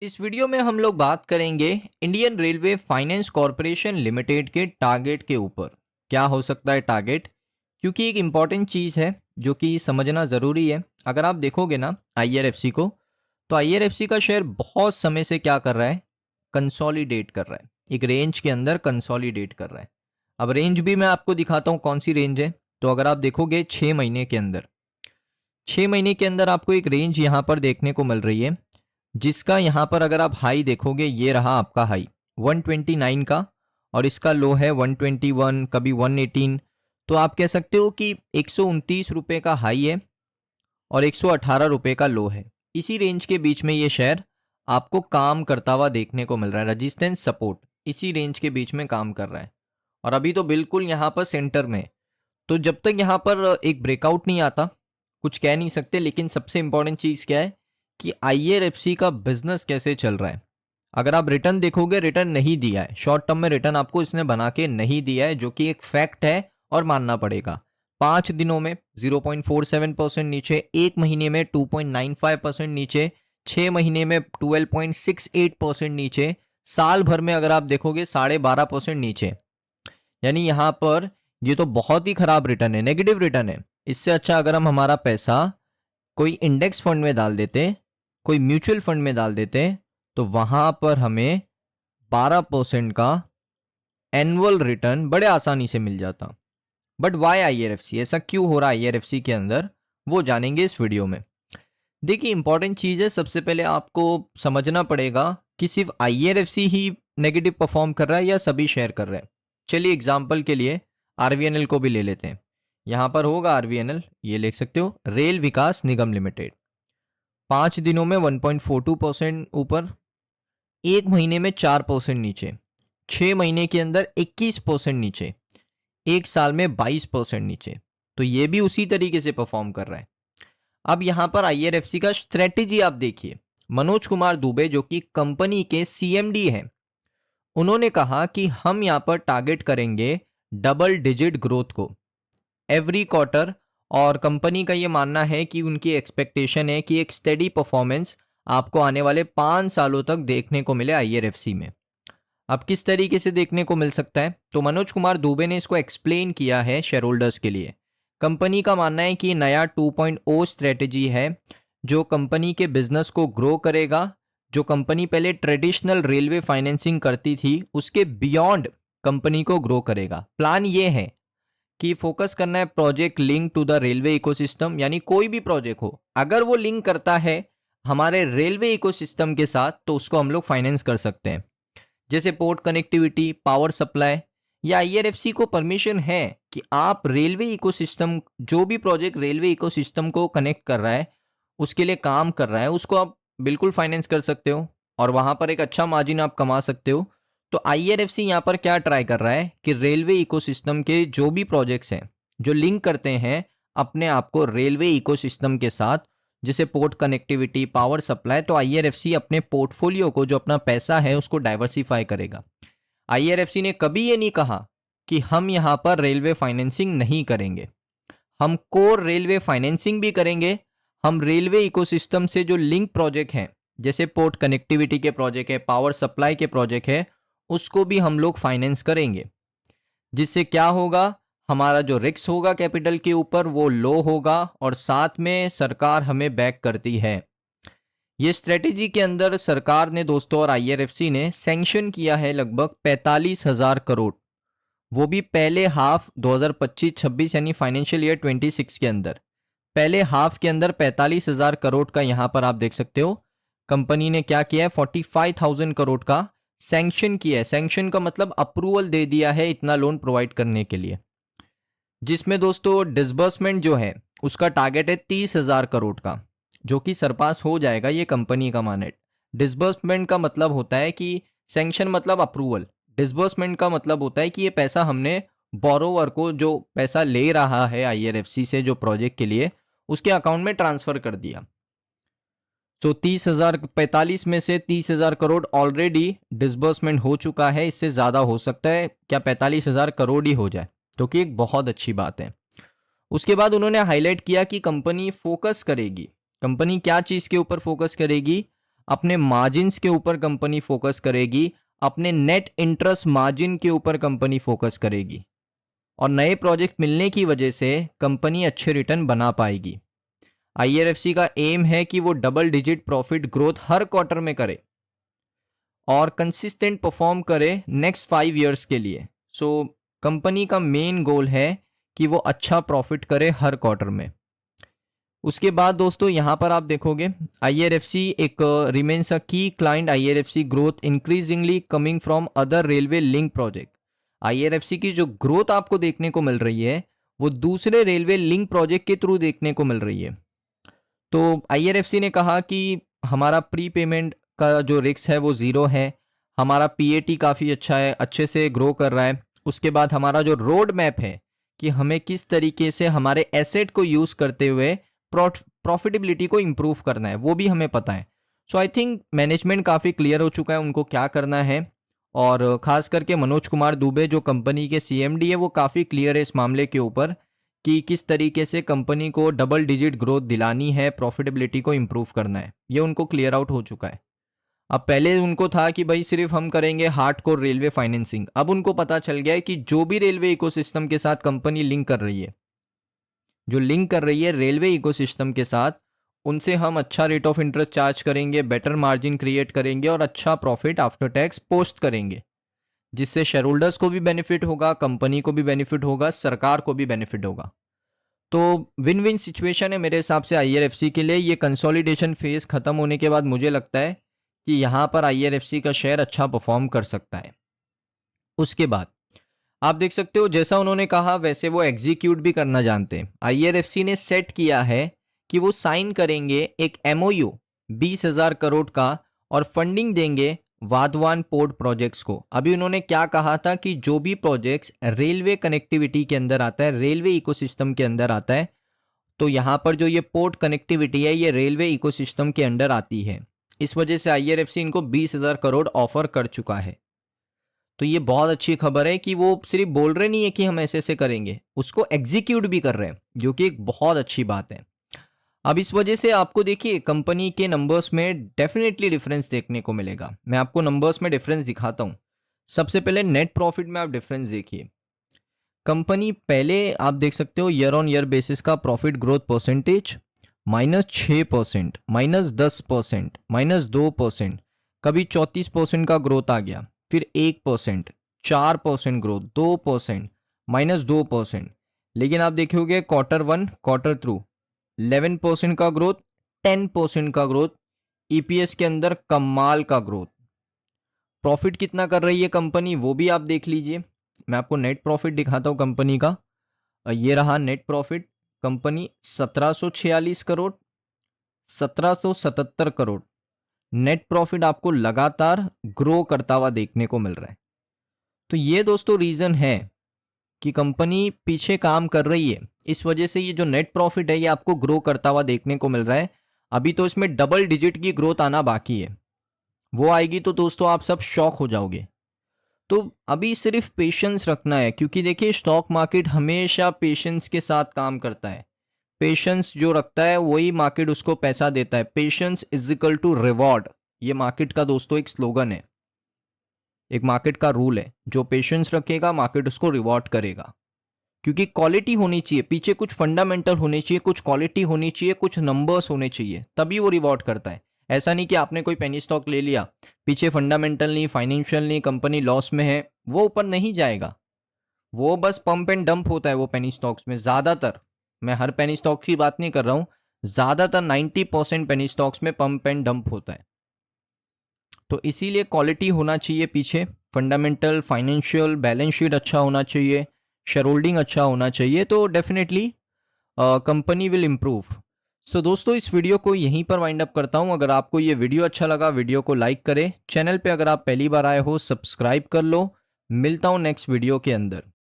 इस वीडियो में हम लोग बात करेंगे Indian railway finance corporation limited के टारगेट के ऊपर। क्या हो सकता है टारगेट? क्योंकि एक इम्पॉर्टेंट चीज़ है जो कि समझना ज़रूरी है। अगर आप देखोगे ना आईआरएफसी को, तो आईआरएफसी का शेयर बहुत समय से क्या कर रहा है? कंसोलिडेट कर रहा है, एक रेंज के अंदर कंसोलिडेट कर रहा है। अब रेंज भी मैं आपको दिखाता हूँ कौन सी रेंज है। तो अगर आप देखोगे 6 महीने के अंदर, 6 महीने के अंदर आपको एक रेंज यहाँ पर देखने को मिल रही है, जिसका यहाँ पर अगर आप हाई देखोगे, ये रहा आपका हाई 129 का, और इसका लो है 121, कभी 118। तो आप कह सकते हो कि 129 रुपये का हाई है और 118 रुपये का लो है। इसी रेंज के बीच में ये शेयर आपको काम करता हुआ देखने को मिल रहा है। रजिस्टेंस सपोर्ट इसी रेंज के बीच में काम कर रहा है, और अभी तो बिल्कुल यहाँ पर सेंटर में है। तो जब तक यहाँ पर एक ब्रेकआउट नहीं आता, कुछ कह नहीं सकते। लेकिन सबसे इंपॉर्टेंट चीज़ क्या है कि आईआरएफसी का बिजनेस कैसे चल रहा है। अगर आप रिटर्न देखोगे, रिटर्न नहीं दिया है, शॉर्ट टर्म में रिटर्न आपको इसने बना के नहीं दिया है, जो कि एक फैक्ट है और मानना पड़ेगा। 5 दिनों में 0.47% नीचे, 1 महीने में 2.95% नीचे, 6 महीने में 12.68% नीचे, साल भर में अगर आप देखोगे 12.5% नीचे। यानी यहाँ पर ये तो बहुत ही खराब रिटर्न है, नेगेटिव रिटर्न है। इससे अच्छा अगर हम हमारा पैसा कोई इंडेक्स फंड में डाल देते, कोई म्यूचुअल फंड में डाल देते, तो वहां पर हमें 12% का एनुअल रिटर्न बड़े आसानी से मिल जाता। बट वाई आईआरएफसी, ऐसा क्यों हो रहा है आईआरएफसी के अंदर, वो जानेंगे इस वीडियो में। देखिए इंपॉर्टेंट चीज़ है, सबसे पहले आपको समझना पड़ेगा कि सिर्फ आईआरएफसी ही नेगेटिव परफॉर्म कर रहा है या सभी शेयर कर रहे हैं। चलिए एग्जांपल के लिए आरवीएनएल को भी ले लेते हैं। यहाँ पर होगा आरवीएनएल, ये लिख सकते हो, रेल विकास निगम लिमिटेड। 5 दिनों में 1.42% ऊपर, 1 महीने में 4% नीचे, 6 महीने के अंदर 21% नीचे, 1 साल में 22% नीचे। तो ये भी उसी तरीके से परफॉर्म कर रहा है। अब यहां पर आईआरएफसी का स्ट्रेटेजी आप देखिए। मनोज कुमार दुबे जो कि कंपनी के सीएमडी हैं, उन्होंने कहा कि हम यहां पर टारगेट करेंगे डबल डिजिट ग्रोथ को एवरी क्वार्टर। और कंपनी का ये मानना है कि उनकी एक्सपेक्टेशन है कि एक स्टेडी परफॉर्मेंस आपको आने वाले 5 सालों तक देखने को मिले आईआरएफसी में। अब किस तरीके से देखने को मिल सकता है, तो मनोज कुमार दुबे ने इसको एक्सप्लेन किया है शेयर होल्डर्स के लिए। कंपनी का मानना है कि ये नया 2.0 स्ट्रेटेजी है जो कंपनी के बिजनेस को ग्रो करेगा। जो कंपनी पहले ट्रेडिशनल रेलवे फाइनेंसिंग करती थी, उसके बियॉन्ड कंपनी को ग्रो करेगा। प्लान ये है कि फोकस करना है project link to the railway ecosystem, यानी कोई भी प्रोजेक्ट हो, अगर वो लिंक करता है हमारे रेलवे इकोसिस्टम के साथ, तो उसको हम लोग फाइनेंस कर सकते हैं। जैसे पोर्ट कनेक्टिविटी, पावर सप्लाई, या आईआरएफसी को परमिशन है कि आप रेलवे इकोसिस्टम, जो भी प्रोजेक्ट रेलवे इकोसिस्टम को कनेक्ट कर रहा है, उसके लिए काम कर रहा है, उसको आप बिल्कुल फाइनेंस कर सकते हो और वहां पर एक अच्छा मार्जिन आप कमा सकते हो। तो आईआरएफसी यहाँ पर क्या ट्राई कर रहा है कि रेलवे इकोसिस्टम के जो भी प्रोजेक्ट्स हैं जो लिंक करते हैं अपने आप को रेलवे इकोसिस्टम के साथ, जैसे पोर्ट कनेक्टिविटी, पावर सप्लाई, तो आईआरएफसी अपने पोर्टफोलियो को, जो अपना पैसा है, उसको डाइवर्सिफाई करेगा। आईआरएफसी ने कभी ये नहीं कहा कि हम यहाँ पर रेलवे फाइनेंसिंग नहीं करेंगे। हम कोर रेलवे फाइनेंसिंग भी करेंगे। हम रेलवे इकोसिस्टम से जो लिंक प्रोजेक्ट हैं, जैसे पोर्ट कनेक्टिविटी के प्रोजेक्ट है, पावर सप्लाई के प्रोजेक्ट है, उसको भी हम लोग फाइनेंस करेंगे। जिससे क्या होगा, हमारा जो रिस्क होगा कैपिटल के ऊपर वो लो होगा, और साथ में सरकार हमें बैक करती है। ये स्ट्रेटेजी के अंदर सरकार ने दोस्तों और आईआरएफसी ने सैंक्शन किया है लगभग 45,000 करोड़, वो भी पहले हाफ 2025-26 यानी फाइनेंशियल ईयर 26 के अंदर। पहले हाफ के अंदर 45,000 करोड़ का यहाँ पर आप देख सकते हो कंपनी ने क्या किया है, 45,000 करोड़ का सैंक्शन किया है। सैंक्शन का मतलब अप्रूवल दे दिया है इतना लोन प्रोवाइड करने के लिए, जिसमें दोस्तों डिसबर्समेंट जो है उसका टारगेट है 30,000 करोड़ का, जो कि सरपास हो जाएगा, ये कंपनी का मानना है। डिसबर्समेंट का मतलब होता है कि सैंक्शन मतलब अप्रूवल, डिसबर्समेंट का मतलब होता है कि ये पैसा हमने बोरोवर को, जो पैसा ले रहा है आईआरएफसी से जो प्रोजेक्ट के लिए, उसके अकाउंट में ट्रांसफर कर दिया। तो 30,000, 45 में से 30,000 करोड़ ऑलरेडी डिसबर्समेंट हो चुका है। इससे ज़्यादा हो सकता है, क्या 45,000 करोड़ ही हो जाए, तो कि एक बहुत अच्छी बात है। उसके बाद उन्होंने हाईलाइट किया कि कंपनी फोकस करेगी। कंपनी क्या चीज़ के ऊपर फोकस करेगी? अपने मार्जिन्स के ऊपर कंपनी फोकस करेगी, अपने नेट इंटरेस्ट मार्जिन के ऊपर कंपनी फोकस करेगी और नए प्रोजेक्ट मिलने की वजह से कंपनी अच्छे रिटर्न बना पाएगी। IRFC का एम है कि वो डबल डिजिट प्रॉफिट ग्रोथ हर क्वार्टर में करे और कंसिस्टेंट परफॉर्म करे नेक्स्ट 5 इयर्स के लिए। सो कंपनी का मेन गोल है कि वो अच्छा प्रॉफिट करे हर क्वार्टर में। उसके बाद दोस्तों यहाँ पर आप देखोगे IRFC एक रिमेन्स अ की client IRFC growth increasingly coming from other railway link project. IRFC की जो ग्रोथ आपको देखने को मिल रही है वो दूसरे रेलवे लिंक प्रोजेक्ट के थ्रू देखने को मिल रही है। तो IRFC ने कहा कि हमारा प्री पेमेंट का जो रिस्क है वो ज़ीरो है, हमारा PAT काफ़ी अच्छा है, अच्छे से ग्रो कर रहा है। उसके बाद हमारा जो रोड मैप है कि हमें किस तरीके से हमारे एसेट को यूज़ करते हुए प्रॉफिटेबिलिटी को इम्प्रूव करना है वो भी हमें पता है। सो आई थिंक मैनेजमेंट काफ़ी क्लियर हो चुका है उनको क्या करना है और ख़ास करके मनोज कुमार दुबे जो कंपनी के CMD है वो काफ़ी क्लियर है इस मामले के ऊपर कि किस तरीके से कंपनी को डबल डिजिट ग्रोथ दिलानी है, प्रॉफिटेबिलिटी को इम्प्रूव करना है, ये उनको क्लियर आउट हो चुका है। अब पहले उनको था कि भाई सिर्फ हम करेंगे हार्डकोर रेलवे फाइनेंसिंग, अब उनको पता चल गया है कि जो भी रेलवे इकोसिस्टम के साथ कंपनी लिंक कर रही है, जो लिंक कर रही है रेलवे इकोसिस्टम के साथ, उनसे हम अच्छा रेट ऑफ इंटरेस्ट चार्ज करेंगे, बेटर मार्जिन क्रिएट करेंगे और अच्छा प्रॉफिट आफ्टर टैक्स पोस्ट करेंगे, जिससे शेयर होल्डर्स को भी बेनिफिट होगा, कंपनी को भी बेनिफिट होगा, सरकार को भी बेनिफिट होगा। तो विन विन सिचुएशन है मेरे हिसाब से IRFC के लिए। ये कंसोलिडेशन फेज खत्म होने के बाद मुझे लगता है कि यहाँ पर IRFC का शेयर अच्छा परफॉर्म कर सकता है। उसके बाद आप देख सकते हो जैसा उन्होंने कहा वैसे वो एग्जीक्यूट भी करना जानते हैं। IRFC ने सेट किया है कि वो साइन करेंगे एक MOU 20,000 करोड़ का और फंडिंग देंगे वाधवान पोर्ट प्रोजेक्ट्स को। अभी उन्होंने क्या कहा था कि जो भी प्रोजेक्ट्स रेलवे कनेक्टिविटी के अंदर आता है, रेलवे इकोसिस्टम के अंदर आता है, तो यहाँ पर जो ये पोर्ट कनेक्टिविटी है ये रेलवे इकोसिस्टम के अंडर आती है। इस वजह से IRFC इनको 20,000 करोड़ ऑफर कर चुका है। तो ये बहुत अच्छी खबर है कि वो सिर्फ बोल रहे नहीं है कि हम ऐसे ऐसे करेंगे, उसको एग्जीक्यूट भी कर रहे हैं, जो कि एक बहुत अच्छी बात है। अब इस वजह से आपको देखिए कंपनी के नंबर्स में डेफिनेटली डिफरेंस देखने को मिलेगा। मैं आपको नंबर्स में डिफरेंस दिखाता हूँ। सबसे पहले नेट प्रॉफिट में आप डिफरेंस देखिए। कंपनी पहले आप देख सकते हो ईयर ऑन ईयर बेसिस का प्रॉफिट ग्रोथ परसेंटेज -6%, -10%, -2%, कभी 34% का ग्रोथ आ गया, फिर 1%, 4% ग्रोथ, 2%, -2%। लेकिन आप देखोगे क्वार्टर 1 क्वार्टर 2 11% का ग्रोथ, 10% का ग्रोथ, EPS के अंदर कमाल का ग्रोथ। प्रॉफिट कितना कर रही है कंपनी वो भी आप देख लीजिए। मैं आपको नेट प्रॉफिट दिखाता हूँ कंपनी का। ये रहा net profit. Company 1746 crore, 1777 crore net profit आपको लगातार ग्रो करता हुआ देखने को मिल रहा है। तो ये दोस्तों रीज़न है कि कंपनी पीछे काम कर रही है, इस वजह से ये जो नेट प्रॉफिट है ये आपको ग्रो करता हुआ देखने को मिल रहा है। अभी तो इसमें डबल डिजिट की ग्रोथ आना बाकी है, वो आएगी तो दोस्तों आप सब शॉक हो जाओगे। तो अभी सिर्फ पेशेंस रखना है, क्योंकि देखिए स्टॉक मार्केट हमेशा पेशेंस के साथ काम करता है। पेशेंस जो रखता है वही मार्केट उसको पैसा देता है। Patience is equal to reward, ये मार्केट का दोस्तों एक स्लोगन है, एक मार्केट का रूल है। जो पेशेंस रखेगा मार्केट उसको रिवॉर्ड करेगा, क्योंकि क्वालिटी होनी चाहिए पीछे, कुछ फंडामेंटल होने चाहिए, कुछ क्वालिटी होनी चाहिए, कुछ नंबर्स होने चाहिए, तभी वो रिवॉर्ड करता है। ऐसा नहीं कि आपने कोई पेनी स्टॉक ले लिया, पीछे फंडामेंटल नहीं, फाइनेंशियल नहीं, कंपनी लॉस में है, वो ऊपर नहीं जाएगा। वो बस पंप एंड डंप होता है वो पेनी स्टॉक्स में ज़्यादातर। मैं हर पेनी स्टॉक्स की बात नहीं कर रहा हूँ, ज़्यादातर 90% पेनी स्टॉक्स में पंप एंड डंप होता है। तो इसीलिए क्वालिटी होना चाहिए पीछे, फंडामेंटल, फाइनेंशियल, बैलेंस शीट अच्छा होना चाहिए, शेयर होल्डिंग अच्छा होना चाहिए, तो डेफिनेटली कंपनी विल इम्प्रूव। सो दोस्तों इस वीडियो को यहीं पर वाइंड अप करता हूं। अगर आपको ये वीडियो अच्छा लगा वीडियो को लाइक करें, चैनल पे अगर आप पहली बार आए हो सब्सक्राइब कर लो। मिलता हूं नेक्स्ट वीडियो के अंदर।